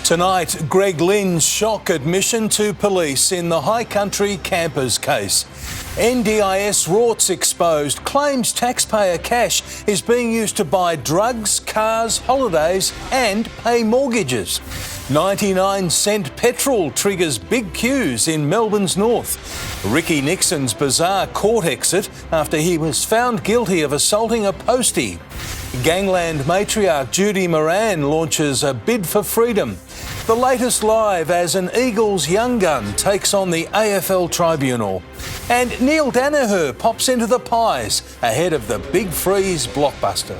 Tonight, Greg Lynn's shock admission to police in the High Country campers case. NDIS rorts exposed, claims taxpayer cash is being used to buy drugs, cars, holidays and pay mortgages. 99-cent petrol triggers big queues in Melbourne's north. Ricky Nixon's bizarre court exit after he was found guilty of assaulting a postie. Gangland matriarch Judy Moran launches a bid for freedom. The latest live as an Eagles young gun takes on the AFL tribunal. And Neil Danaher pops into the pies ahead of the Big Freeze blockbuster.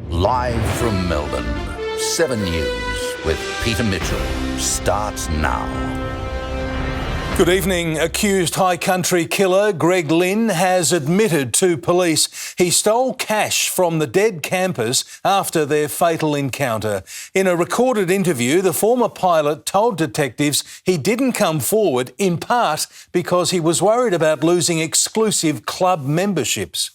Live from Melbourne, 7 News with Peter Mitchell starts now. Good evening. Accused High Country killer Greg Lynn has admitted to police he stole cash from the dead campers after their fatal encounter. In a recorded interview, the former pilot told detectives he didn't come forward in part because he was worried about losing exclusive club memberships.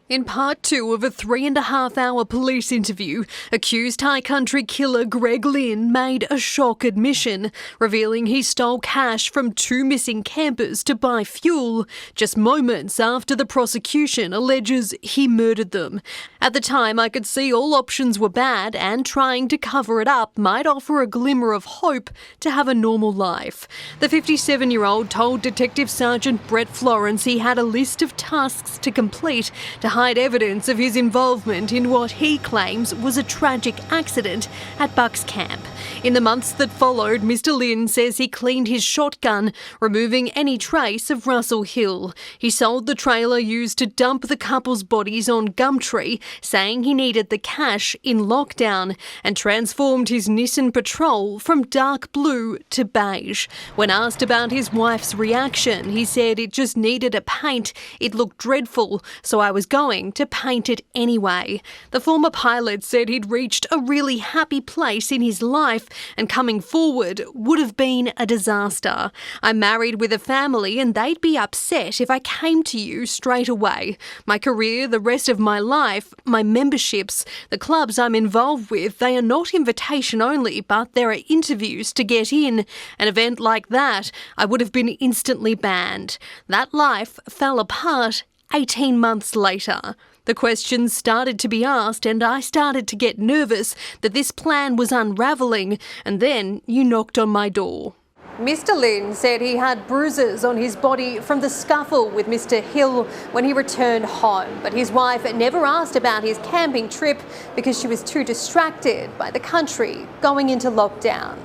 In part 2 of a 3.5-hour police interview, accused High Country killer Greg Lynn made a shock admission, revealing he stole cash from 2 missing campers to buy fuel, just moments after the prosecution alleges he murdered them. At the time, I could see all options were bad and trying to cover it up might offer a glimmer of hope to have a normal life. The 57-year-old told Detective Sergeant Brett Florence he had a list of tasks to complete to hide evidence of his involvement in what he claims was a tragic accident at Bucks Camp. In the months that followed, Mr. Lynn says he cleaned his shotgun, removing any trace of Russell Hill. He sold the trailer used to dump the couple's bodies on Gumtree, saying he needed the cash in lockdown, and transformed his Nissan Patrol from dark blue to beige. When asked about his wife's reaction, he said it just needed a paint. It looked dreadful, so I was going to paint it anyway. The former pilot said he'd reached a really happy place in his life and coming forward would have been a disaster. I'm married with a family and they'd be upset if I came to you straight away. My career, the rest of my life, my memberships, the clubs I'm involved with, they are not invitation only, but there are interviews to get in. An event like that, I would have been instantly banned. That life fell apart 18 months later. The questions started to be asked and I started to get nervous that this plan was unravelling, and then you knocked on my door. Mr. Lynn said he had bruises on his body from the scuffle with Mr. Hill when he returned home, but his wife never asked about his camping trip because she was too distracted by the country going into lockdown.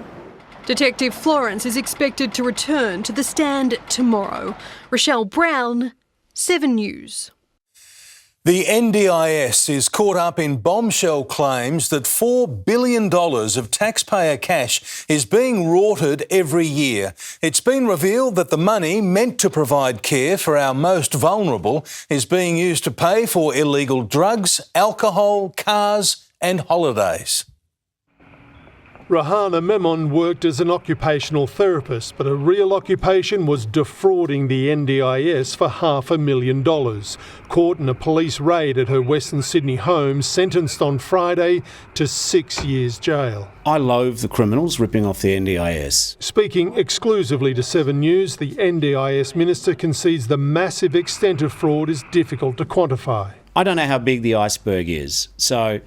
Detective Florence is expected to return to the stand tomorrow. Rochelle Brown, 7 News. The NDIS is caught up in bombshell claims that $4 billion of taxpayer cash is being rorted every year. It's been revealed that the money meant to provide care for our most vulnerable is being used to pay for illegal drugs, alcohol, cars and holidays. Rahana Memon worked as an occupational therapist, but her real occupation was defrauding the NDIS for $500,000. Caught in a police raid at her Western Sydney home, sentenced on Friday to 6 years jail. I loathe the criminals ripping off the NDIS. Speaking exclusively to 7 News, the NDIS minister concedes the massive extent of fraud is difficult to quantify. I don't know how big the iceberg is, so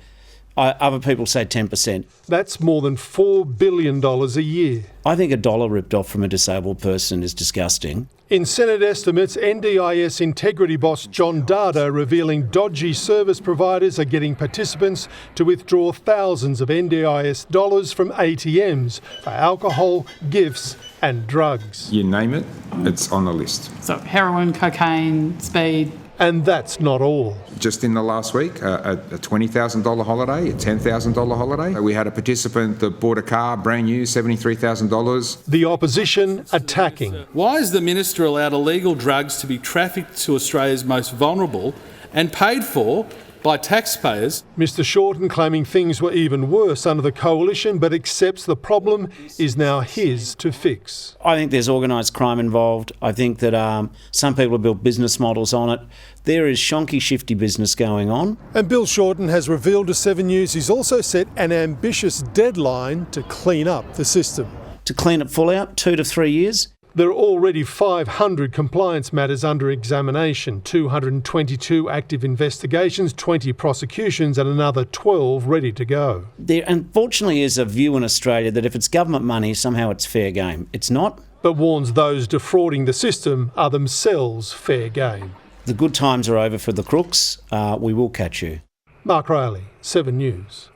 other people say 10%. That's more than $4 billion a year. I think $1 ripped off from a disabled person is disgusting. In Senate estimates, NDIS integrity boss John Dada revealing dodgy service providers are getting participants to withdraw thousands of NDIS dollars from ATMs for alcohol, gifts and drugs. You name it, it's on the list. So heroin, cocaine, speed. And that's not all. Just in the last week, a $20,000 holiday, a $10,000 holiday. We had a participant that bought a car, brand new, $73,000. The opposition attacking. Why is the minister allowed illegal drugs to be trafficked to Australia's most vulnerable and paid for by taxpayers. Mr Shorten claiming things were even worse under the coalition, but accepts the problem is now his to fix. I think there's organised crime involved. I think that some people have built business models on it. There is shonky shifty business going on. And Bill Shorten has revealed to 7 News he's also set an ambitious deadline to clean up the system. To clean it full out, 2 to 3 years. There are already 500 compliance matters under examination, 222 active investigations, 20 prosecutions and another 12 ready to go. There unfortunately is a view in Australia that if it's government money, somehow it's fair game. It's not. But warns those defrauding the system are themselves fair game. The good times are over for the crooks. We will catch you. Mark Riley, 7 News.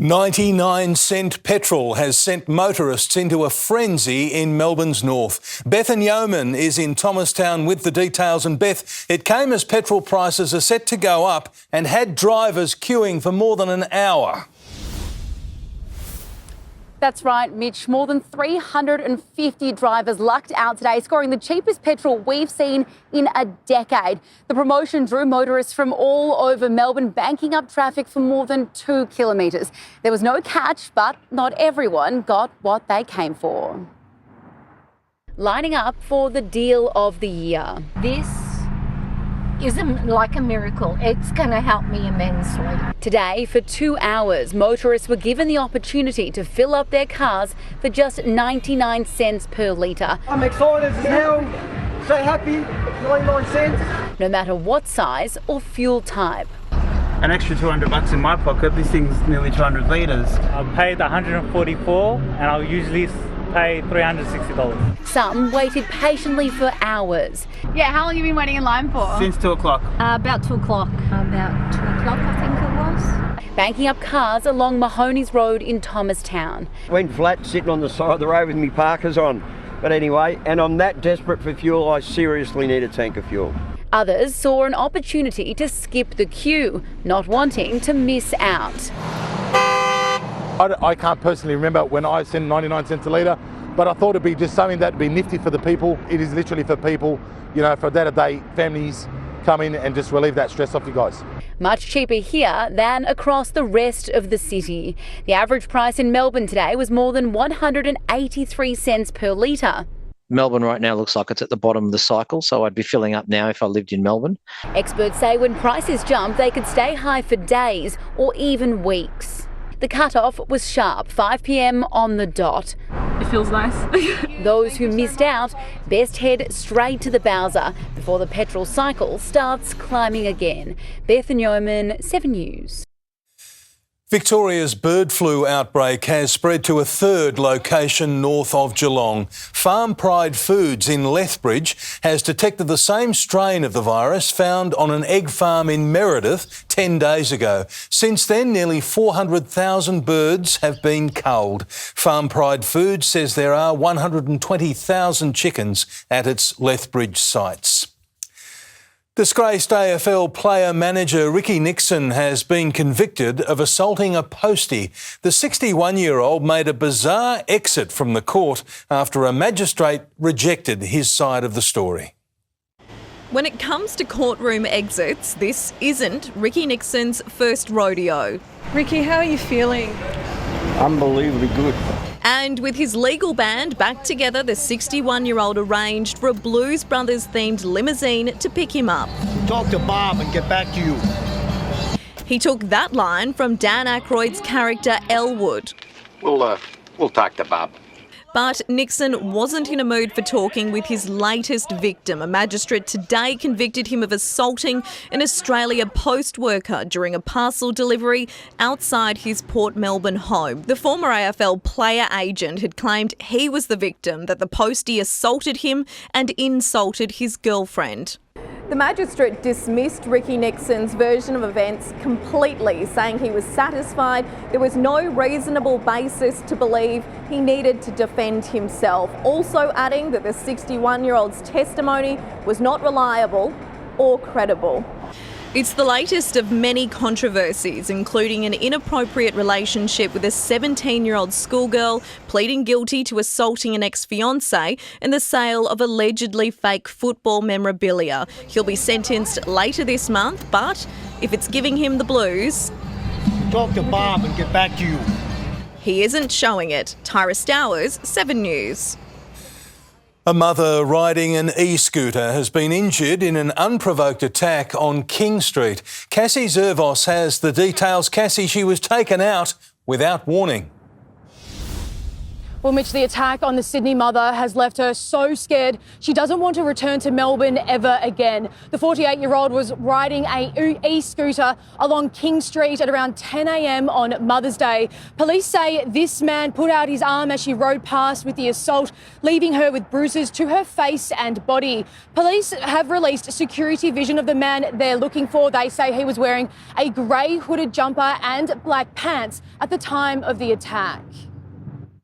99-cent petrol has sent motorists into a frenzy in Melbourne's north. Beth and Yeoman is in Thomastown with the details. And Beth, it came as petrol prices are set to go up and had drivers queuing for more than an hour. That's right, Mitch. More than 350 drivers lucked out today, scoring the cheapest petrol we've seen in a decade. The promotion drew motorists from all over Melbourne, banking up traffic for more than 2 kilometres. There was no catch, but not everyone got what they came for. Lining up for the deal of the year. This isn't like a miracle. It's going to help me immensely. Today, for 2 hours, motorists were given the opportunity to fill up their cars for just 99 cents per litre. I'm excited as hell, so happy, 99 cents. No matter what size or fuel type. An extra $200 in my pocket. This thing's nearly 200 litres. I've paid $144 and I'll usually pay $360. Some waited patiently for hours. Yeah, how long have you been waiting in line for? Since 2 o'clock. About 2 o'clock. About 2 o'clock, I think it was. Banking up cars along Mahoney's Road in Thomastown. Went flat sitting on the side of the road with me parkers on. But anyway, and I'm that desperate for fuel, I seriously need a tank of fuel. Others saw an opportunity to skip the queue, not wanting to miss out. I can't personally remember when I sent 99 cents a litre, but I thought it'd be just something that'd be nifty for the people. It is literally for people, you know, for day-to-day families come in and just relieve that stress off you guys. Much cheaper here than across the rest of the city. The average price in Melbourne today was more than 183 cents per litre. Melbourne right now looks like it's at the bottom of the cycle, so I'd be filling up now if I lived in Melbourne. Experts say when prices jump, they could stay high for days or even weeks. The cut-off was sharp, 5 p.m. on the dot. It feels nice. Those who missed out best head straight to the Bowser before the petrol cycle starts climbing again. Beth and Yeoman, 7 News. Victoria's bird flu outbreak has spread to a third location north of Geelong. Farm Pride Foods in Lethbridge has detected the same strain of the virus found on an egg farm in Meredith 10 days ago. Since then, nearly 400,000 birds have been culled. Farm Pride Foods says there are 120,000 chickens at its Lethbridge sites. Disgraced AFL player-manager Ricky Nixon has been convicted of assaulting a postie. The 61-year-old made a bizarre exit from the court after a magistrate rejected his side of the story. When it comes to courtroom exits, this isn't Ricky Nixon's first rodeo. Ricky, how are you feeling? Unbelievably good. And with his legal band back together, the 61-year-old arranged for a Blues Brothers-themed limousine to pick him up. Talk to Bob and get back to you. He took that line from Dan Aykroyd's character Elwood. We'll talk to Bob. But Nixon wasn't in a mood for talking with his latest victim. A magistrate today convicted him of assaulting an Australia Post worker during a parcel delivery outside his Port Melbourne home. The former AFL player agent had claimed he was the victim, that the postie assaulted him and insulted his girlfriend. The magistrate dismissed Ricky Nixon's version of events completely, saying he was satisfied there was no reasonable basis to believe he needed to defend himself, also adding that the 61-year-old's testimony was not reliable or credible. It's the latest of many controversies, including an inappropriate relationship with a 17-year-old schoolgirl, pleading guilty to assaulting an ex-fiancé, and the sale of allegedly fake football memorabilia. He'll be sentenced later this month, but if it's giving him the blues... Talk to Bob and get back to you. He isn't showing it. Tyra Stowers, 7 News. A mother riding an e-scooter has been injured in an unprovoked attack on King Street. Cassie Zervos has the details. Cassie, she was taken out without warning. Well, Mitch, the attack on the Sydney mother has left her so scared she doesn't want to return to Melbourne ever again. The 48-year-old was riding a e-scooter along King Street at around 10 a.m. on Mother's Day. Police say this man put out his arm as she rode past with the assault, leaving her with bruises to her face and body. Police have released security vision of the man they're looking for. They say he was wearing a grey hooded jumper and black pants at the time of the attack.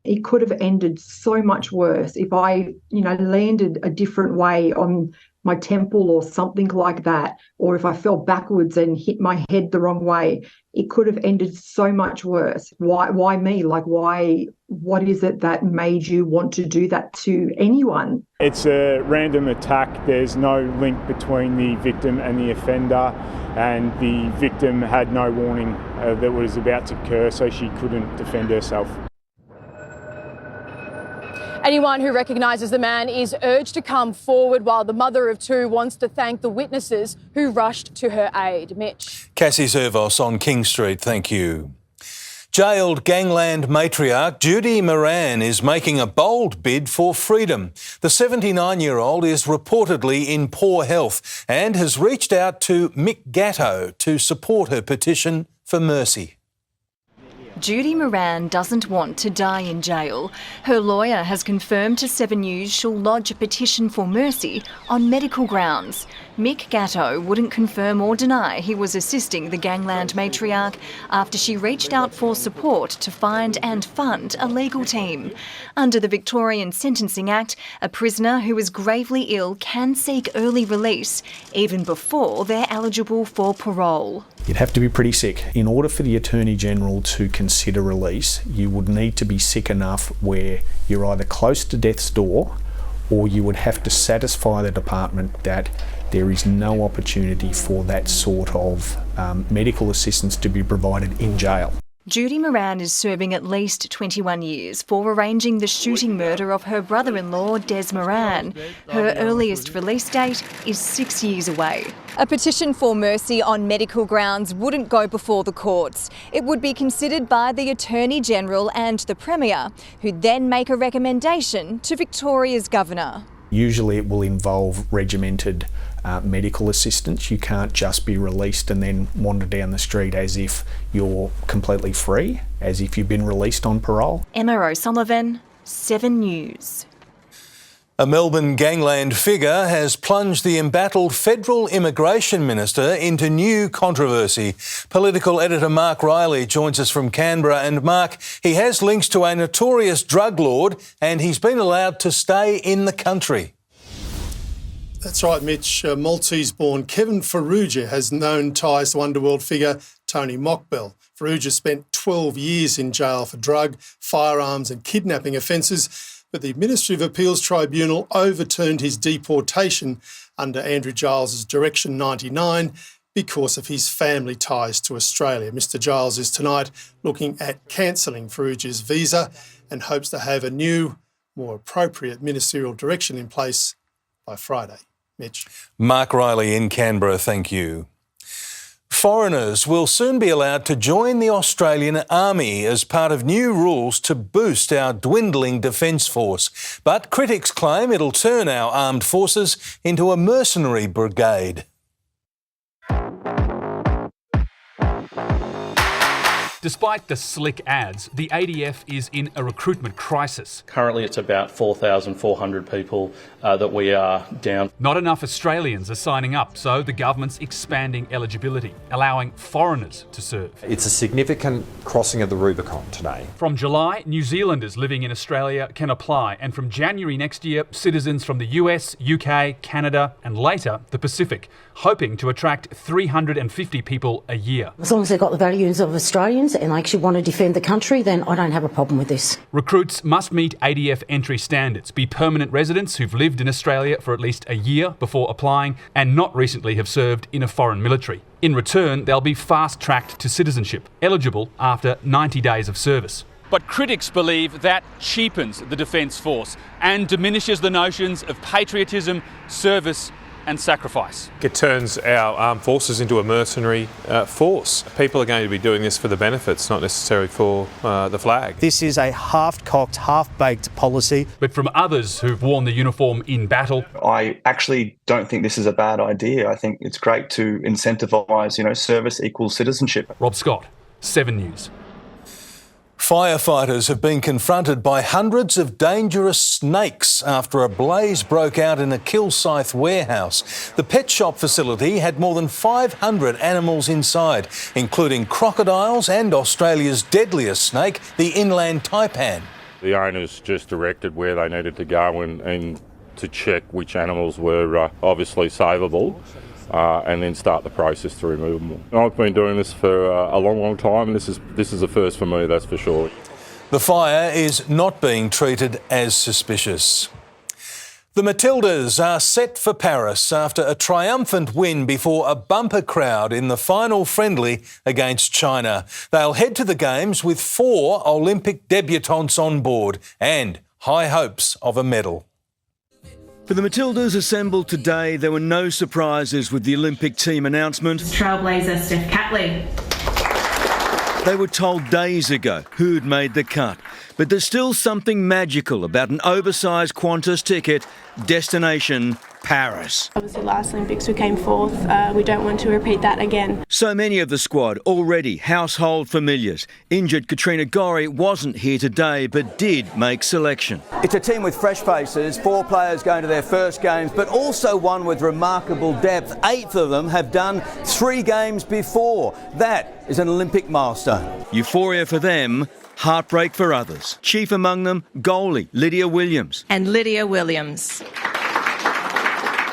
It could have ended so much worse if I, landed a different way on my temple or something like that, or if I fell backwards and hit my head the wrong way. It could have ended so much worse. Why me? What is it that made you want to do that to anyone? It's a random attack. There's no link between the victim and the offender, and the victim had no warning that was about to occur, so she couldn't defend herself. Anyone who recognises the man is urged to come forward, while the mother of two wants to thank the witnesses who rushed to her aid. Mitch. Cassie Zervos on King Street, thank you. Jailed gangland matriarch Judy Moran is making a bold bid for freedom. The 79-year-old is reportedly in poor health and has reached out to Mick Gatto to support her petition for mercy. Judy Moran doesn't want to die in jail. Her lawyer has confirmed to 7 News she'll lodge a petition for mercy on medical grounds. Mick Gatto wouldn't confirm or deny he was assisting the gangland matriarch after she reached out for support to find and fund a legal team. Under the Victorian Sentencing Act, a prisoner who is gravely ill can seek early release even before they're eligible for parole. You'd have to be pretty sick. In order for the Attorney-General to consider release, you would need to be sick enough where you're either close to death's door, or you would have to satisfy the department that there is no opportunity for that sort of medical assistance to be provided in jail. Judy Moran is serving at least 21 years for arranging the shooting murder of her brother-in-law, Des Moran. Her earliest release date is 6 years away. A petition for mercy on medical grounds wouldn't go before the courts. It would be considered by the Attorney-General and the Premier, who'd then make a recommendation to Victoria's Governor. Usually it will involve regimented medical assistance. You can't just be released and then wander down the street as if you're completely free, as if you've been released on parole. Emma O'Sullivan, 7 News. A Melbourne gangland figure has plunged the embattled Federal Immigration Minister into new controversy. Political editor Mark Riley joins us from Canberra. And Mark, he has links to a notorious drug lord and he's been allowed to stay in the country. That's right, Mitch. Maltese-born Kevin Farrugia has known ties to underworld figure Tony Mockbell. Farrugia spent 12 years in jail for drug, firearms and kidnapping offences, but the Ministry of Appeals Tribunal overturned his deportation under Andrew Giles's Direction 99 because of his family ties to Australia. Mr Giles is tonight looking at cancelling Farrugia's visa and hopes to have a new, more appropriate ministerial direction in place by Friday. Mitch. Mark Riley in Canberra, thank you. Foreigners will soon be allowed to join the Australian Army as part of new rules to boost our dwindling defence force. But critics claim it'll turn our armed forces into a mercenary brigade. Despite the slick ads, the ADF is in a recruitment crisis. Currently it's about 4,400 people that we are down. Not enough Australians are signing up, so the government's expanding eligibility, allowing foreigners to serve. It's a significant crossing of the Rubicon today. From July, New Zealanders living in Australia can apply, and from January next year, citizens from the US, UK, Canada and later the Pacific, hoping to attract 350 people a year. As long as they've got the values of Australians and they actually want to defend the country, then I don't have a problem with this. Recruits must meet ADF entry standards, be permanent residents who've lived in Australia for at least a year before applying and not recently have served in a foreign military. In return, they'll be fast-tracked to citizenship, eligible after 90 days of service. But critics believe that cheapens the Defence Force and diminishes the notions of patriotism, service and sacrifice. It turns our armed forces into a mercenary force. People are going to be doing this for the benefits, not necessarily for the flag. This is a half-cocked, half-baked policy. But from others who've worn the uniform in battle, I actually don't think this is a bad idea. I think it's great to incentivise, service equals citizenship. Rob Scott, 7 News. Firefighters have been confronted by hundreds of dangerous snakes after a blaze broke out in a Kilsyth warehouse. The pet shop facility had more than 500 animals inside, including crocodiles and Australia's deadliest snake, the inland taipan. The owners just directed where they needed to go and to check which animals were obviously savable. And then start the process to remove them. I've been doing this for a long time, and this is a first for me, that's for sure. The fire is not being treated as suspicious. The Matildas are set for Paris after a triumphant win before a bumper crowd in the final friendly against China. They'll head to the Games with 4 Olympic debutantes on board and high hopes of a medal. For the Matildas assembled today, there were no surprises with the Olympic team announcement. Trailblazer Steph Catley. They were told days ago who'd made the cut. But there's still something magical about an oversized Qantas ticket, destination Paris. Obviously last Olympics we came fourth. We don't want to repeat that again. So many of the squad already household familiars. Injured Katrina Gorry wasn't here today but did make selection. It's a team with fresh faces, 4 players going to their first games, but also one with remarkable depth. 8 of them have done 3 games before. That is an Olympic milestone. Euphoria for them, heartbreak for others. Chief among them, goalie Lydia Williams. And Lydia Williams.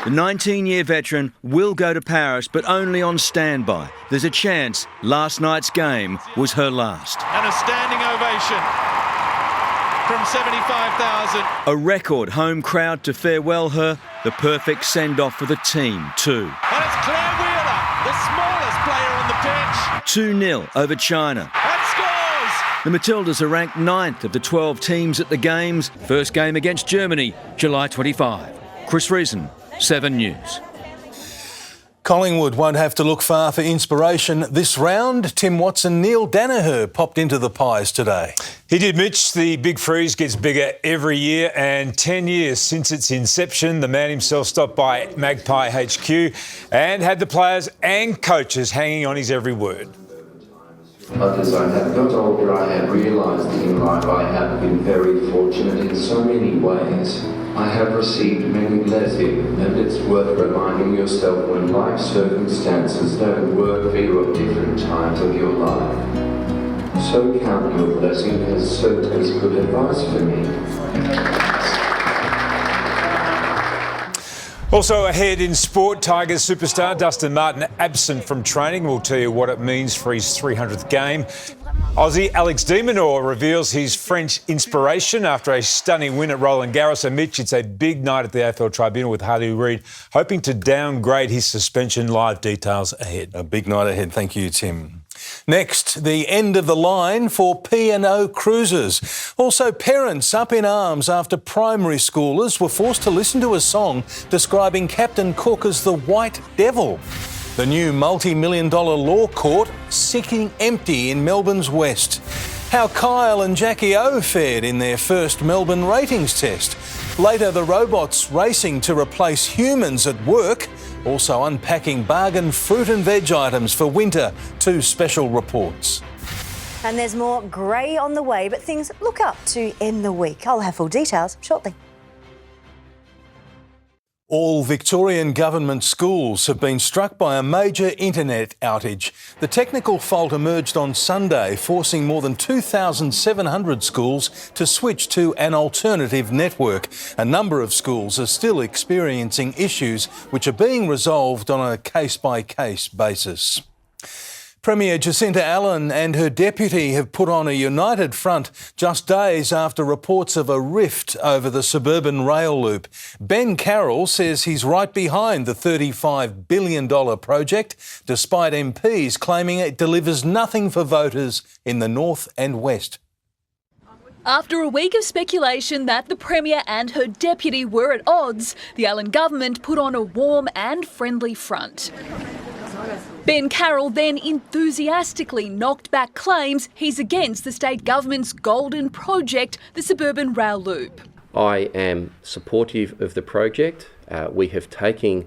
The 19-year veteran will go to Paris, but only on standby. There's a chance last night's game was her last. And a standing ovation from 75,000. A record home crowd to farewell her, the perfect send-off for the team too. And it's Claire Wheeler, the smallest player on the pitch. 2-0 over China. That scores! The Matildas are ranked 9th of the 12 teams at the Games. First game against Germany, July 25. Chris Reason, 7 News. Collingwood won't have to look far for inspiration this round. Tim Watson, Neil Danaher popped into the Pies today. He did, Mitch. The Big Freeze gets bigger every year, and 10 years since its inception, the man himself stopped by Magpie HQ and had the players and coaches hanging on his every word. But as I have got older, I have realised that in life I have been very fortunate in so many ways. I have received many blessings, and it's worth reminding yourself when life circumstances don't work for you at different times of your life. So count your blessing has served as good advice for me. Also ahead in sport, Tigers superstar Dustin Martin absent from training. We'll tell you what it means for his 300th game. Aussie Alex de Minaur reveals his French inspiration after a stunning win at Roland Garros. So, Mitch, it's a big night at the AFL Tribunal with Harley Reid hoping to downgrade his suspension. Live details ahead. A big night ahead. Thank you, Tim. Next, the end of the line for P&O Cruises. Also, parents up in arms after primary schoolers were forced to listen to a song describing Captain Cook as the White Devil. The new multi-million-dollar law court sitting empty in Melbourne's west. How Kyle and Jackie O fared in their first Melbourne ratings test. Later, the robots racing to replace humans at work. Also unpacking bargain fruit and veg items for winter. 2 special reports. And there's more grey on the way, but things look up to end the week. I'll have full details shortly. All Victorian government schools have been struck by a major internet outage. The technical fault emerged on Sunday, forcing more than 2,700 schools to switch to an alternative network. A number of schools are still experiencing issues which are being resolved on a case-by-case basis. Premier Jacinta Allen and her deputy have put on a united front just days after reports of a rift over the suburban rail loop. Ben Carroll says he's right behind the $35 billion project, despite MPs claiming it delivers nothing for voters in the north and west. After a week of speculation that the Premier and her deputy were at odds, the Allen government put on a warm and friendly front. Ben Carroll then enthusiastically knocked back claims he's against the state government's golden project, the suburban rail loop. I am supportive of the project. We have taken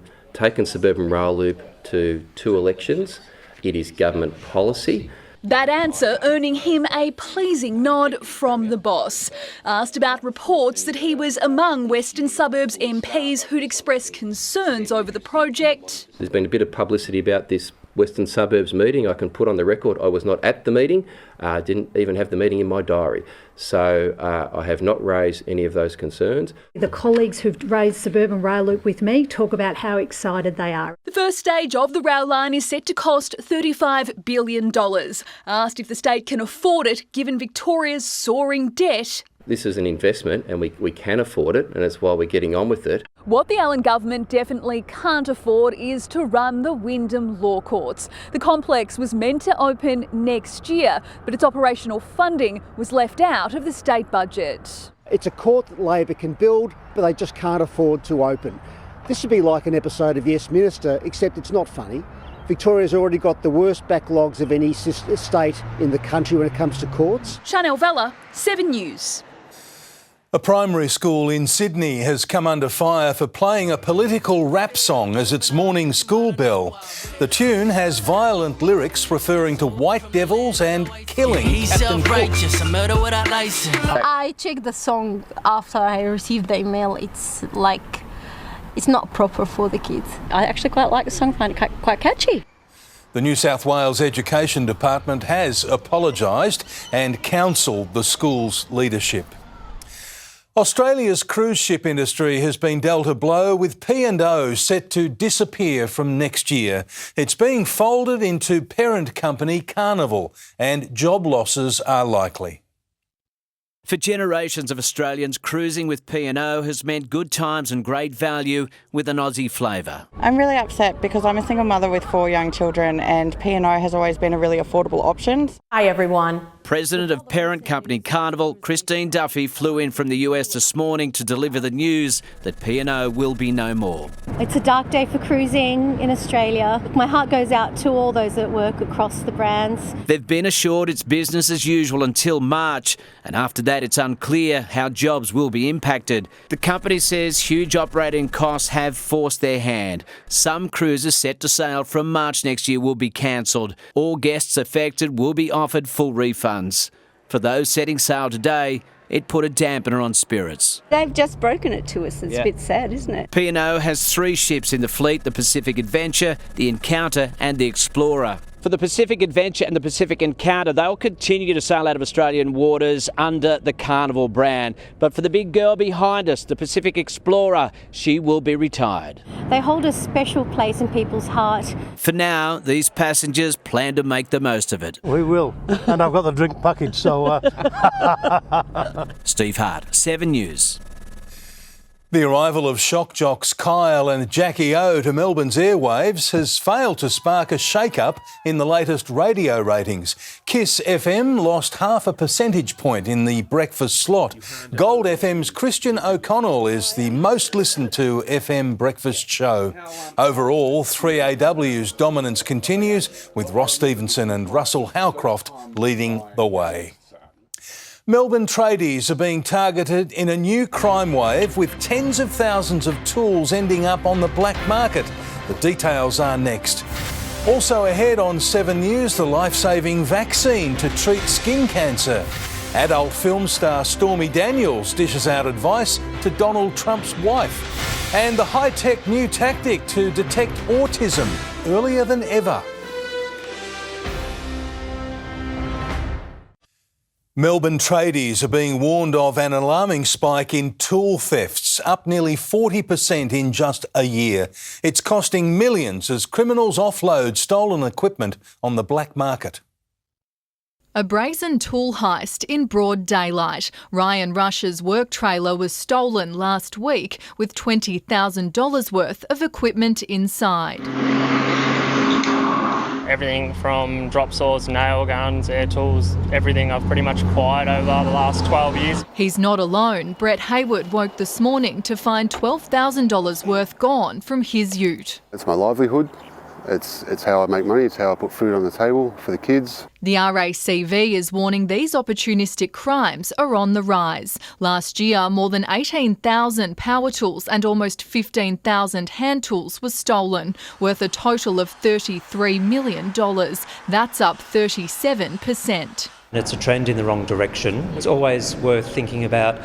suburban rail loop to 2 elections. It is government policy. That answer earning him a pleasing nod from the boss. Asked about reports that he was among Western Suburbs MPs who'd expressed concerns over the project. There's been a bit of publicity about this Western Suburbs meeting. I can put on the record I was not at the meeting, didn't even have the meeting in my diary. So I have not raised any of those concerns. The colleagues who've raised suburban rail loop with me talk about how excited they are. The first stage of the rail line is set to cost $35 billion. Asked if the state can afford it, given Victoria's soaring debt. This is an investment and we can afford it, and that's why we're getting on with it. What the Allen government definitely can't afford is to run the Wyndham Law Courts. The complex was meant to open next year, but its operational funding was left out of the state budget. It's a court that Labor can build, but they just can't afford to open. This would be like an episode of Yes Minister, except it's not funny. Victoria's already got the worst backlogs of any state in the country when it comes to courts. Chanel Vella, 7 News. A primary school in Sydney has come under fire for playing a political rap song as its morning school bell. The tune has violent lyrics referring to white devils and killing Captain Cook. I checked the song after I received the email. It's not proper for the kids. I actually quite like the song, find it quite catchy. The New South Wales Education Department has apologised and counselled the school's leadership. Australia's cruise ship industry has been dealt a blow, with P&O set to disappear from next year. It's being folded into parent company Carnival, and job losses are likely. For generations of Australians, cruising with P&O has meant good times and great value with an Aussie flavour. I'm really upset because I'm a single mother with 4 young children, and P&O has always been a really affordable option. Hi everyone. President of parent company Carnival, Christine Duffy, flew in from the US this morning to deliver the news that P&O will be no more. It's a dark day for cruising in Australia. My heart goes out to all those that work across the brands. They've been assured it's business as usual until March, and after that it's unclear how jobs will be impacted. The company says huge operating costs have forced their hand. Some cruises set to sail from March next year will be cancelled. All guests affected will be offered full refunds. For those setting sail today, it put a dampener on spirits. They've just broken it to us. It's a bit sad, isn't it? P&O has 3 ships in the fleet: the Pacific Adventure, the Encounter and the Explorer. For the Pacific Adventure and the Pacific Encounter, they'll continue to sail out of Australian waters under the Carnival brand. But for the big girl behind us, the Pacific Explorer, she will be retired. They hold a special place in people's heart. For now, these passengers plan to make the most of it. We will, and I've got the drink package, so... Steve Hart, 7 News. The arrival of shock jocks Kyle and Jackie O to Melbourne's airwaves has failed to spark a shake-up in the latest radio ratings. Kiss FM lost 0.5 percentage point in the breakfast slot. Gold FM's Christian O'Connell is the most listened to FM breakfast show. Overall, 3AW's dominance continues, with Ross Stevenson and Russell Howcroft leading the way. Melbourne tradies are being targeted in a new crime wave, with tens of thousands of tools ending up on the black market. The details are next. Also ahead on 7 News, the life-saving vaccine to treat skin cancer. Adult film star Stormy Daniels dishes out advice to Donald Trump's wife. And the high-tech new tactic to detect autism earlier than ever. Melbourne tradies are being warned of an alarming spike in tool thefts, up nearly 40% in just a year. It's costing millions as criminals offload stolen equipment on the black market. A brazen tool heist in broad daylight. Ryan Rush's work trailer was stolen last week with $20,000 worth of equipment inside. Everything from drop saws, nail guns, air tools, everything I've pretty much acquired over the last 12 years. He's not alone. Brett Hayward woke this morning to find $12,000 worth gone from his ute. It's my livelihood. It's how I make money. It's how I put food on the table for the kids. The RACV is warning these opportunistic crimes are on the rise. Last year, more than 18,000 power tools and almost 15,000 hand tools were stolen, worth a total of $33 million. That's up 37%. It's a trend in the wrong direction. It's always worth thinking about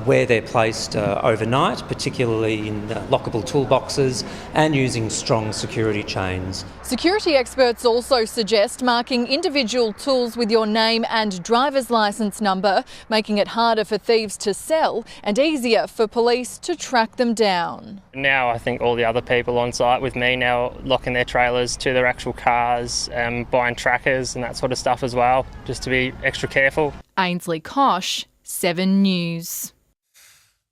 where they're placed overnight, particularly in lockable toolboxes, and using strong security chains. Security experts also suggest marking individual tools with your name and driver's licence number, making it harder for thieves to sell and easier for police to track them down. Now I think all the other people on site with me now locking their trailers to their actual cars, buying trackers and that sort of stuff as well, just to be extra careful. Ainsley Kosh, 7 News.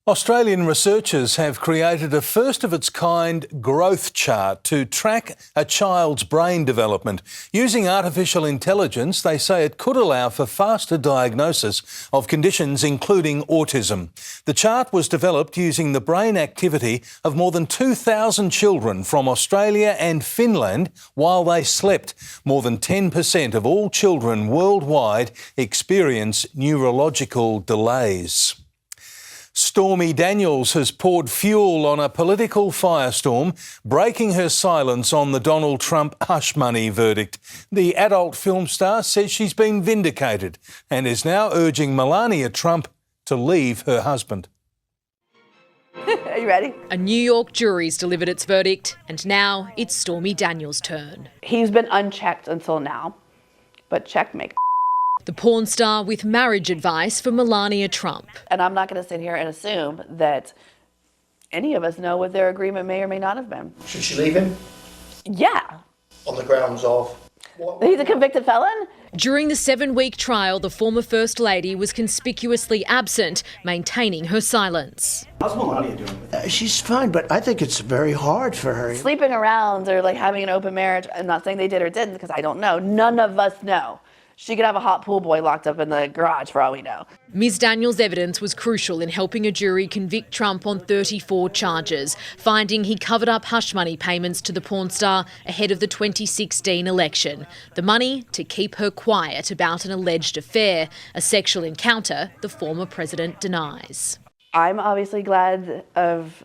Australian researchers have created a first-of-its-kind growth chart to track a child's brain development. Using artificial intelligence, they say it could allow for faster diagnosis of conditions including autism. The chart was developed using the brain activity of more than 2,000 children from Australia and Finland while they slept. More than 10% of all children worldwide experience neurological delays. Stormy Daniels has poured fuel on a political firestorm, breaking her silence on the Donald Trump hush money verdict. The adult film star says she's been vindicated and is now urging Melania Trump to leave her husband. Are you ready? A New York jury's delivered its verdict, and now it's Stormy Daniels' turn. He's been unchecked until now, but checkmate. The porn star with marriage advice for Melania Trump. And I'm not going to sit here and assume that any of us know what their agreement may or may not have been. Should she leave him? Yeah. On the grounds of what? He's a convicted felon? During the 7-week trial, the former First Lady was conspicuously absent, maintaining her silence. How's Melania doing? She's fine, but I think it's very hard for her. Sleeping around or like having an open marriage, I'm not saying they did or didn't because I don't know. None of us know. She could have a hot pool boy locked up in the garage for all we know. Ms. Daniels' evidence was crucial in helping a jury convict Trump on 34 charges, finding he covered up hush money payments to the porn star ahead of the 2016 election. The money to keep her quiet about an alleged affair, a sexual encounter the former president denies. I'm obviously glad of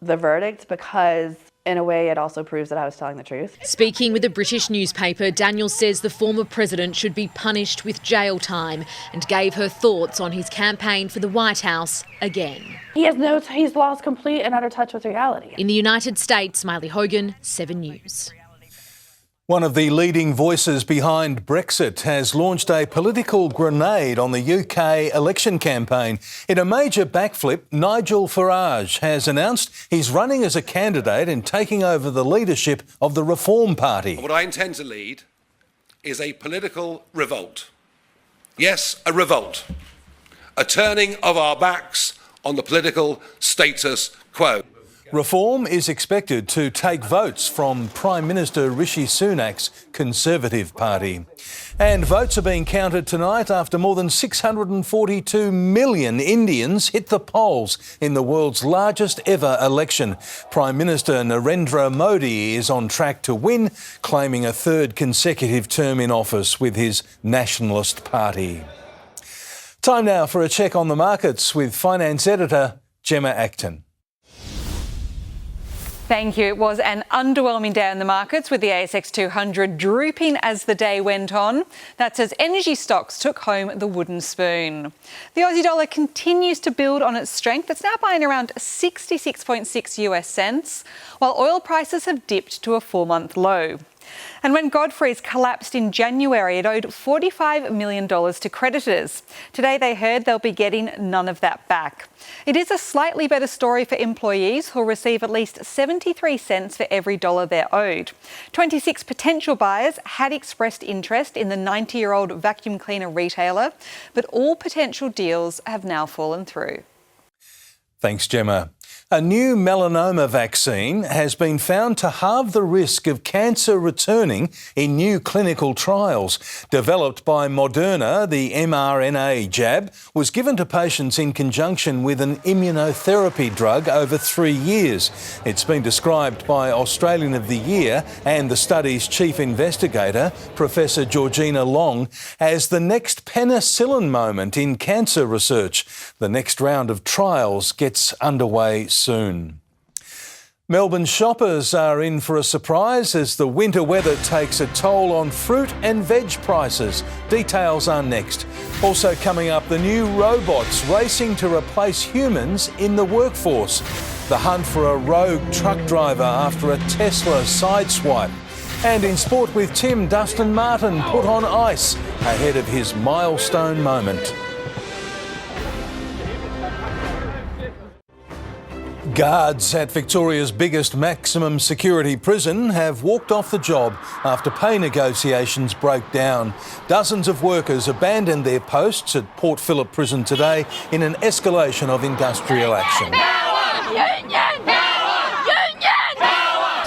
the verdict because in a way, it also proves that I was telling the truth. Speaking with a British newspaper, Daniels says the former president should be punished with jail time and gave her thoughts on his campaign for the White House again. He's lost complete and utter touch with reality. In the United States, Miley Hogan, 7 News. One of the leading voices behind Brexit has launched a political grenade on the UK election campaign. In a major backflip, Nigel Farage has announced he's running as a candidate and taking over the leadership of the Reform Party. What I intend to lead is a political revolt. Yes, a revolt. A turning of our backs on the political status quo. Reform is expected to take votes from Prime Minister Rishi Sunak's Conservative Party. And votes are being counted tonight after more than 642 million Indians hit the polls in the world's largest ever election. Prime Minister Narendra Modi is on track to win, claiming a third consecutive term in office with his Nationalist Party. Time now for a check on the markets with finance editor Gemma Acton. Thank you. It was an underwhelming day in the markets, with the ASX 200 drooping as the day went on. That's as energy stocks took home the wooden spoon. The Aussie dollar continues to build on its strength. It's now buying around 66.6 US cents, while oil prices have dipped to a 4-month low. And when Godfrey's collapsed in January, it owed $45 million to creditors. Today they heard they'll be getting none of that back. It is a slightly better story for employees, who'll receive at least 73 cents for every dollar they're owed. 26 potential buyers had expressed interest in the 90-year-old vacuum cleaner retailer, but all potential deals have now fallen through. Thanks, Gemma. A new melanoma vaccine has been found to halve the risk of cancer returning in new clinical trials. Developed by Moderna, the mRNA jab was given to patients in conjunction with an immunotherapy drug over 3 years. It's been described by Australian of the Year and the study's chief investigator, Professor Georgina Long, as the next penicillin moment in cancer research. The next round of trials gets underway soon. Melbourne shoppers are in for a surprise as the winter weather takes a toll on fruit and veg prices. Details are next. Also coming up, the new robots racing to replace humans in the workforce. The hunt for a rogue truck driver after a Tesla sideswipe. And in sport with Tim, Dustin Martin put on ice ahead of his milestone moment. Guards at Victoria's biggest maximum security prison have walked off the job after pay negotiations broke down. Dozens of workers abandoned their posts at Port Phillip Prison today in an escalation of industrial action.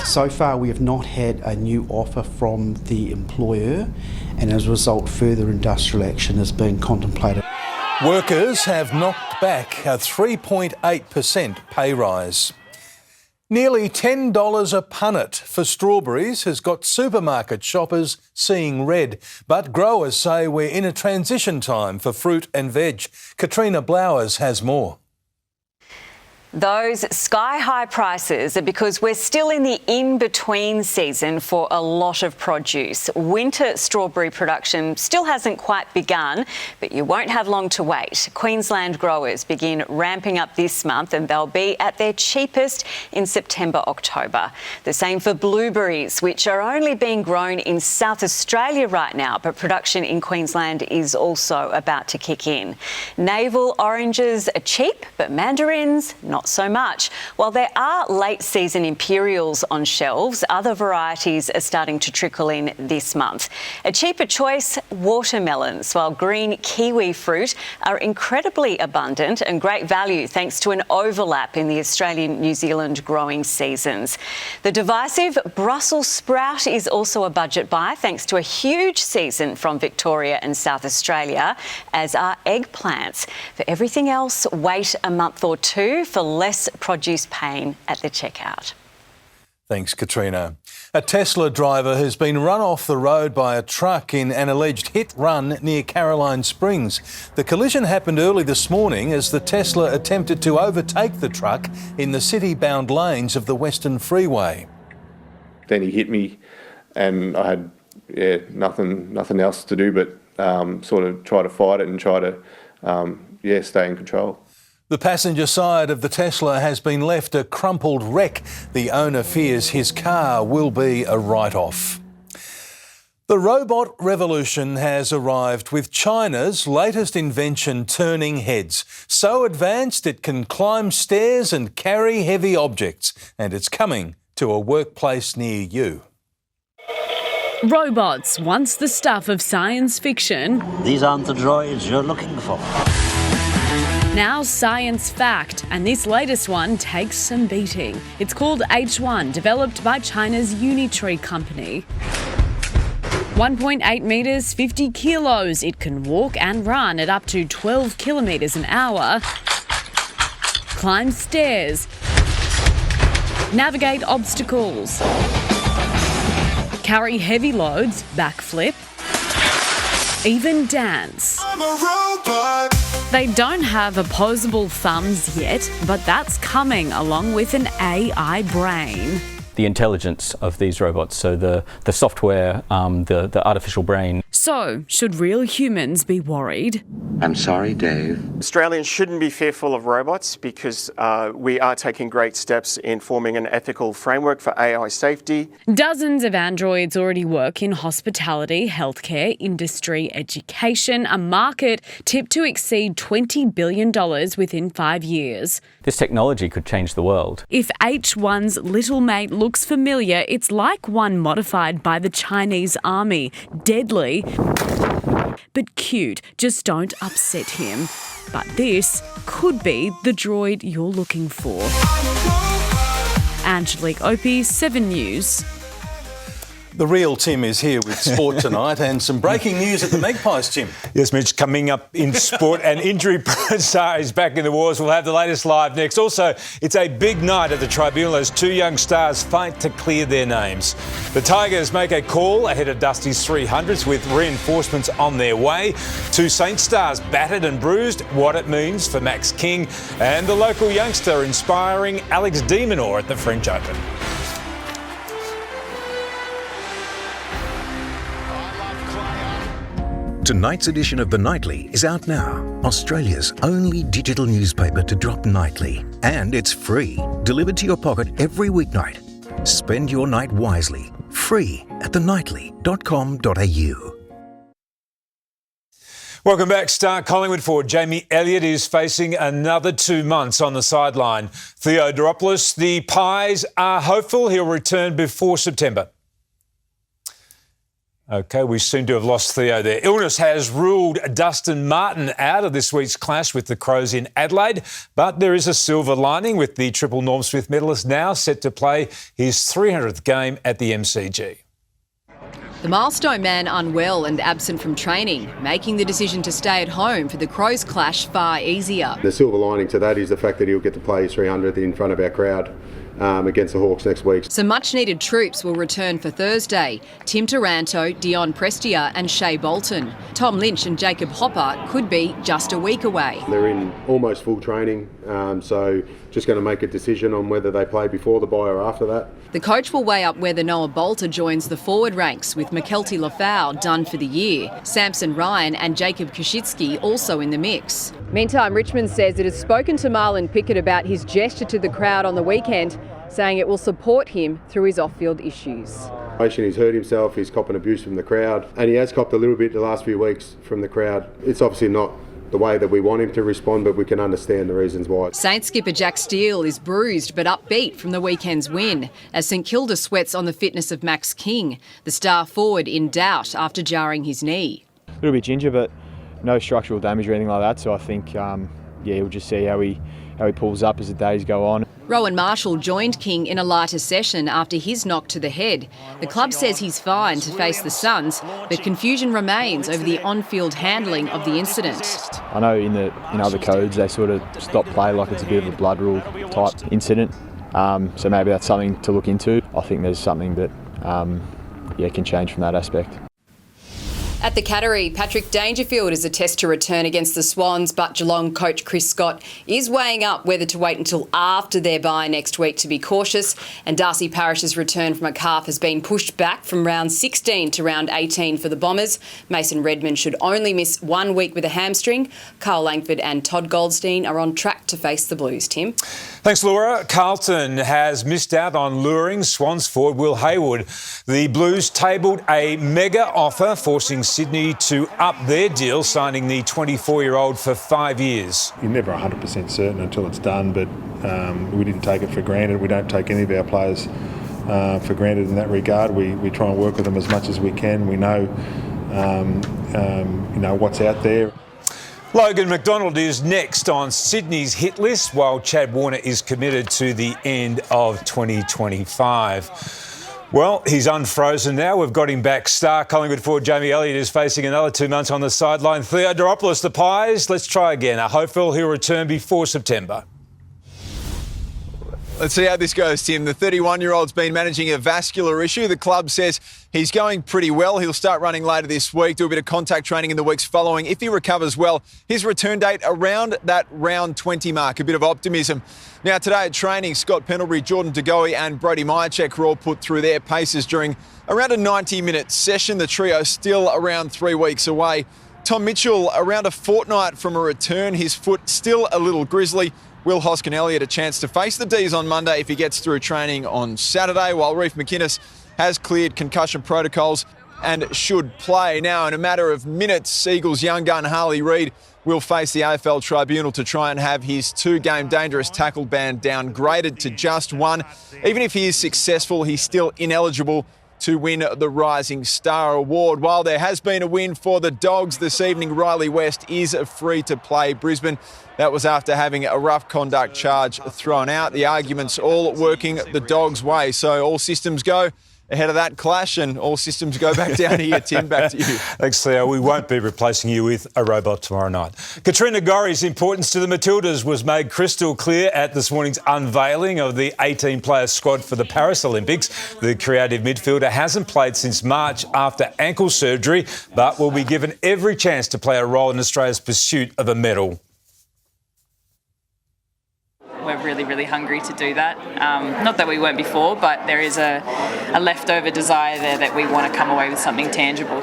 So far, we have not had a new offer from the employer, and as a result, further industrial action is being contemplated. Workers have knocked back a 3.8% pay rise. Nearly $10 a punnet for strawberries has got supermarket shoppers seeing red. But growers say we're in a transition time for fruit and veg. Katrina Blowers has more. Those sky-high prices are because we're still in the in-between season for a lot of produce. Winter strawberry production still hasn't quite begun, but you won't have long to wait. Queensland growers begin ramping up this month and they'll be at their cheapest in September, October. The same for blueberries, which are only being grown in South Australia right now, but production in Queensland is also about to kick in. Navel oranges are cheap, but mandarins, not so much. While there are late season imperials on shelves, other varieties are starting to trickle in this month. A cheaper choice, watermelons, while green kiwi fruit are incredibly abundant and great value thanks to an overlap in the Australian-New Zealand growing seasons. The divisive Brussels sprout is also a budget buy thanks to a huge season from Victoria and South Australia, as are eggplants. For everything else, wait a month or two for less produce pain at the checkout. Thanks, Katrina. A Tesla driver has been run off the road by a truck in an alleged hit-run near Caroline Springs. The collision happened early this morning as the Tesla attempted to overtake the truck in the city-bound lanes of the Western Freeway. Then he hit me and I had nothing else to do but sort of try to fight it and try to stay in control. The passenger side of the Tesla has been left a crumpled wreck. The owner fears his car will be a write-off. The robot revolution has arrived, with China's latest invention turning heads. So advanced it can climb stairs and carry heavy objects. And it's coming to a workplace near you. Robots, once the stuff of science fiction. These aren't the droids you're looking for. Now science fact, and this latest one takes some beating. It's called H1, developed by China's Unitree company. 1.8 metres, 50 kilos. It can walk and run at up to 12 kilometres an hour, climb stairs, navigate obstacles, carry heavy loads, backflip, even dance. I'm a robot. They don't have opposable thumbs yet, but that's coming along with an AI brain. The intelligence of these robots, so the software, the artificial brain. So, should real humans be worried? I'm sorry, Dave. Australians shouldn't be fearful of robots because we are taking great steps in forming an ethical framework for AI safety. Dozens of androids already work in hospitality, healthcare, industry, education, a market tipped to exceed $20 billion within 5 years. This technology could change the world. If H1's little mate looks familiar, it's like one modified by the Chinese army. Deadly, but cute. Just don't upset him. But this could be the droid you're looking for. Angelique Opie, 7 News. The real Tim is here with sport tonight and some breaking news at the Magpies, Tim. Yes, Mitch, coming up in sport, an injury-prone star is back in the wars. We'll have the latest live next. Also, it's a big night at the tribunal as 2 young stars fight to clear their names. The Tigers make a call ahead of Dusty's 300s with reinforcements on their way. 2 Saints stars battered and bruised, what it means for Max King, and the local youngster inspiring Alex de Minaur at the French Open. Tonight's edition of The Nightly is out now. Australia's only digital newspaper to drop nightly. And it's free, delivered to your pocket every weeknight. Spend your night wisely. Free at thenightly.com.au. Welcome back. Star Collingwood forward Jamie Elliott is facing another 2 months on the sideline. Theo Doropoulos, the Pies are hopeful he'll return before September. OK, we seem to have lost Theo there. Illness has ruled Dustin Martin out of this week's clash with the Crows in Adelaide, but there is a silver lining with the triple Norm Smith medalist now set to play his 300th game at the MCG. The milestone man unwell and absent from training, making the decision to stay at home for the Crows clash far easier. The silver lining to that is the fact that he'll get to play his 300th in front of our crowd against the Hawks next week. Some much-needed troops will return for Thursday. Tim Taranto, Dion Prestia and Shea Bolton. Tom Lynch and Jacob Hopper could be just a week away. They're in almost full training, so just going to make a decision on whether they play before the bye or after that. The coach will weigh up whether Noah Bolter joins the forward ranks, with McKelty Lafau done for the year. Samson Ryan and Jacob Koshitsky also in the mix. Meantime, Richmond says it has spoken to Marlon Pickett about his gesture to the crowd on the weekend, saying it will support him through his off-field issues. He's hurt himself, he's copping abuse from the crowd, and he has copped a little bit the last few weeks from the crowd. It's obviously not the way that we want him to respond, but we can understand the reasons why. Saints skipper Jack Steele is bruised but upbeat from the weekend's win, as St Kilda sweats on the fitness of Max King, the star forward in doubt after jarring his knee. A little bit ginger, but no structural damage or anything like that, so I think, we'll just see how he pulls up as the days go on. Rowan Marshall joined King in a lighter session after his knock to the head. The club says he's fine to face the Suns, but confusion remains over the on-field handling of the incident. I know in other codes they sort of stop play like it's a bit of a blood rule type incident, so maybe that's something to look into. I think there's something that can change from that aspect. At the Cattery, Patrick Dangerfield is a test to return against the Swans, but Geelong coach Chris Scott is weighing up whether to wait until after their bye next week to be cautious. And Darcy Parish's return from a calf has been pushed back from round 16 to round 18 for the Bombers. Mason Redmond should only miss 1 week with a hamstring. Carl Langford and Todd Goldstein are on track to face the Blues, Tim. Thanks, Laura. Carlton has missed out on luring Swans forward Will Hayward. The Blues tabled a mega offer, forcing Sydney to up their deal, signing the 24-year-old for 5 years. You're never 100% certain until it's done, but we didn't take it for granted. We don't take any of our players for granted in that regard. We try and work with them as much as we can. We know, what's out there. Logan McDonald is next on Sydney's hit list, while Chad Warner is committed to the end of 2025. Well, he's unfrozen now. We've got him back. Star Collingwood forward Jamie Elliott is facing another 2 months on the sideline. Theo Doropoulos, the Pies. Let's try again. Are hopeful he'll return before September. Let's see how this goes, Tim. The 31-year-old's been managing a vascular issue. The club says he's going pretty well. He'll start running later this week, do a bit of contact training in the weeks following. If he recovers well, his return date around that round 20 mark. A bit of optimism. Now, today at training, Scott Pendlebury, Jordan DeGoey and Brody Myercheck were all put through their paces during around a 90-minute session. The trio still around 3 weeks away. Tom Mitchell around a fortnight from a return. His foot still a little grizzly. Will Hoskin-Elliott a chance to face the D's on Monday if he gets through training on Saturday, while Reef McInnes has cleared concussion protocols and should play. Now, in a matter of minutes, Eagles young gun Harley Reid will face the AFL Tribunal to try and have his 2-game dangerous tackle ban downgraded to just 1. Even if he is successful, he's still ineligible to win the Rising Star Award. While there has been a win for the Dogs this evening, Riley West is free to play Brisbane. That was after having a rough conduct charge thrown out. The arguments all working the Dogs' way. So all systems go ahead of that clash and all systems go back down here. Tim, back to you. Thanks, Leo. We won't be replacing you with a robot tomorrow night. Katrina Gorry's importance to the Matildas was made crystal clear at this morning's unveiling of the 18-player squad for the Paris Olympics. The creative midfielder hasn't played since March after ankle surgery, but will be given every chance to play a role in Australia's pursuit of a medal. We're really, really hungry to do that. Not that we weren't before, but there is a leftover desire there that we want to come away with something tangible.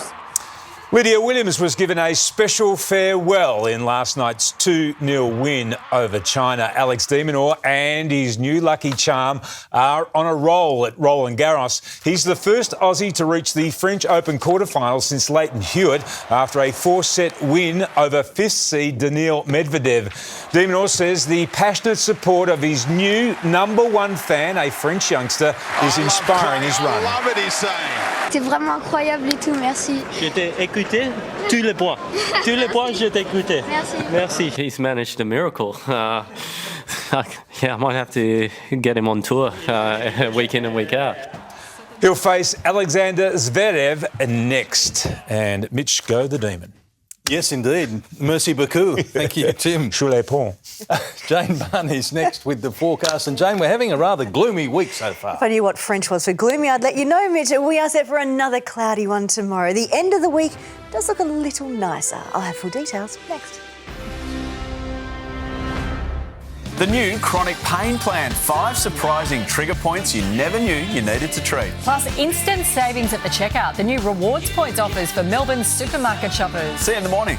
Lydia Williams was given a special farewell in last night's 2-0 win over China. Alex de Minaur and his new lucky charm are on a roll at Roland Garros. He's the first Aussie to reach the French Open quarterfinals since Leighton Hewitt after a 4-set win over 5th seed Daniil Medvedev. De Minaur says the passionate support of his new #1 fan, a French youngster, is inspiring his run. I love it, he's saying. C'était vraiment incroyable et tout, merci. Je t'ai écouté tous les points. Tous les points, je t'ai écouté. Merci. Merci. He's managed a miracle. I might have to get him on tour week in and week out. He'll face Alexander Zverev next. And Mitch, go the Demon. Yes, indeed. Merci beaucoup. Thank you, Tim. Sur les ponts. Jane Bunn is next with the forecast. And Jane, we're having a rather gloomy week so far. If I knew what French was for gloomy, I'd let you know, Mitch. We are set for another cloudy one tomorrow. The end of the week does look a little nicer. I'll have full details next. The new chronic pain plan. 5 surprising trigger points you never knew you needed to treat. Plus, instant savings at the checkout. The new rewards points offers for Melbourne's supermarket shoppers. See you in the morning.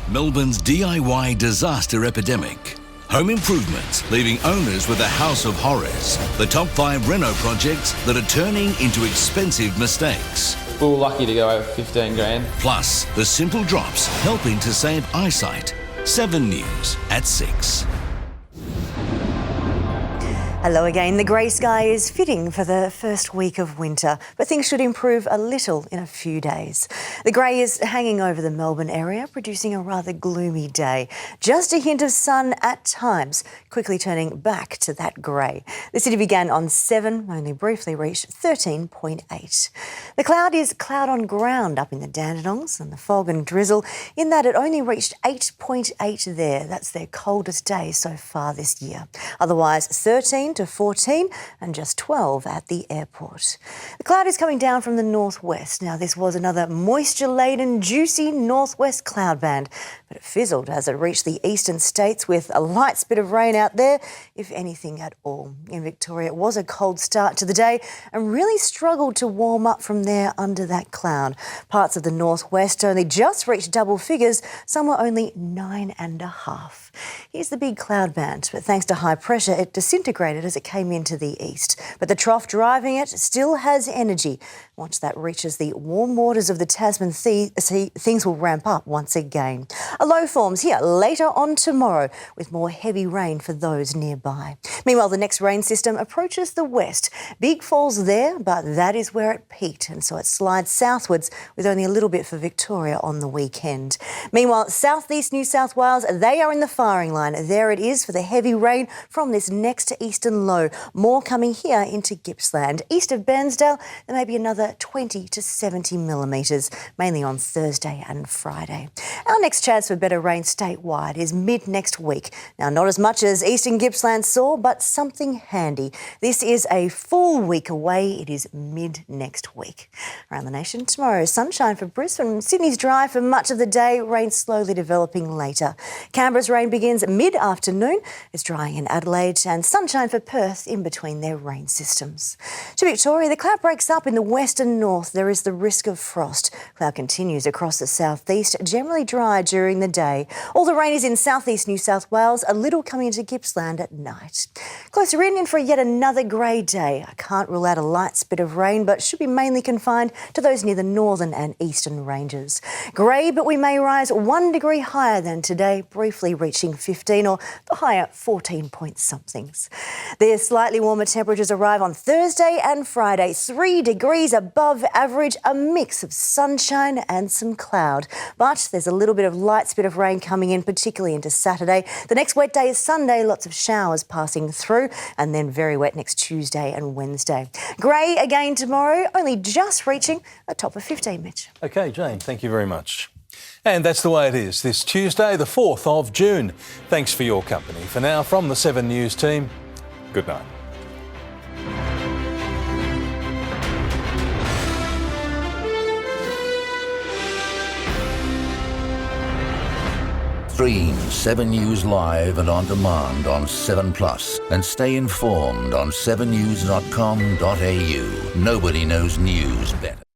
Melbourne's DIY disaster epidemic. Home improvements, leaving owners with a house of horrors. The top 5 reno projects that are turning into expensive mistakes. We were lucky to go over 15 grand. Plus, the simple drops helping to save eyesight. 7 News at 6. Hello again. The grey sky is fitting for the first week of winter, but things should improve a little in a few days. The grey is hanging over the Melbourne area, producing a rather gloomy day. Just a hint of sun at times, quickly turning back to that grey. The city began on 7, only briefly reached 13.8. The cloud is cloud on ground up in the Dandenongs, and the fog and drizzle in that it only reached 8.8 there. That's their coldest day so far this year. Otherwise, 13 to 14 and just 12 at the airport. The cloud is coming down from the northwest. Now, this was another moisture-laden, juicy northwest cloud band, but it fizzled as it reached the eastern states with a light spit of rain out there, if anything at all. In Victoria, it was a cold start to the day and really struggled to warm up from there under that cloud. Parts of the northwest only just reached double figures. Some were only 9.5. Here's the big cloud band, but thanks to high pressure, it disintegrated as it came into the east. But the trough driving it still has energy. Once that reaches the warm waters of the Tasman Sea, things will ramp up once again. A low forms here later on tomorrow, with more heavy rain for those nearby. Meanwhile, the next rain system approaches the west. Big falls there, but that is where it peaked, and so it slides southwards with only a little bit for Victoria on the weekend. Meanwhile, southeast New South Wales, they are in the firing line. There it is for the heavy rain from this next easterly and low. More coming here into Gippsland. East of Bairnsdale, there may be another 20 to 70 millimetres, mainly on Thursday and Friday. Our next chance for better rain statewide is mid next week. Now, not as much as eastern Gippsland saw, but something handy. This is a full week away. It is mid next week. Around the nation tomorrow, sunshine for Brisbane. Sydney's dry for much of the day, rain slowly developing later. Canberra's rain begins mid-afternoon. It's drying in Adelaide and sunshine for Perth in between their rain systems. To Victoria, the cloud breaks up in the west and north. There is the risk of frost. Cloud continues across the southeast, generally dry during the day. All the rain is in southeast New South Wales, a little coming into Gippsland at night. Closer in for yet another grey day. I can't rule out a light spit of rain, but should be mainly confined to those near the northern and eastern ranges. Grey, but we may rise 1 degree higher than today, briefly reaching 15 or the higher 14 point somethings. Their slightly warmer temperatures arrive on Thursday and Friday, 3 degrees above average, a mix of sunshine and some cloud. But there's a little bit of light spit of rain coming in, particularly into Saturday. The next wet day is Sunday, lots of showers passing through, and then very wet next Tuesday and Wednesday. Grey again tomorrow, only just reaching a top of 15, Mitch. OK, Jane, thank you very much. And that's the way it is this Tuesday, the 4th of June. Thanks for your company. For now, from the 7 News team, good night. Stream 7 News live and on demand on 7plus and stay informed on 7news.com.au. Nobody knows news better.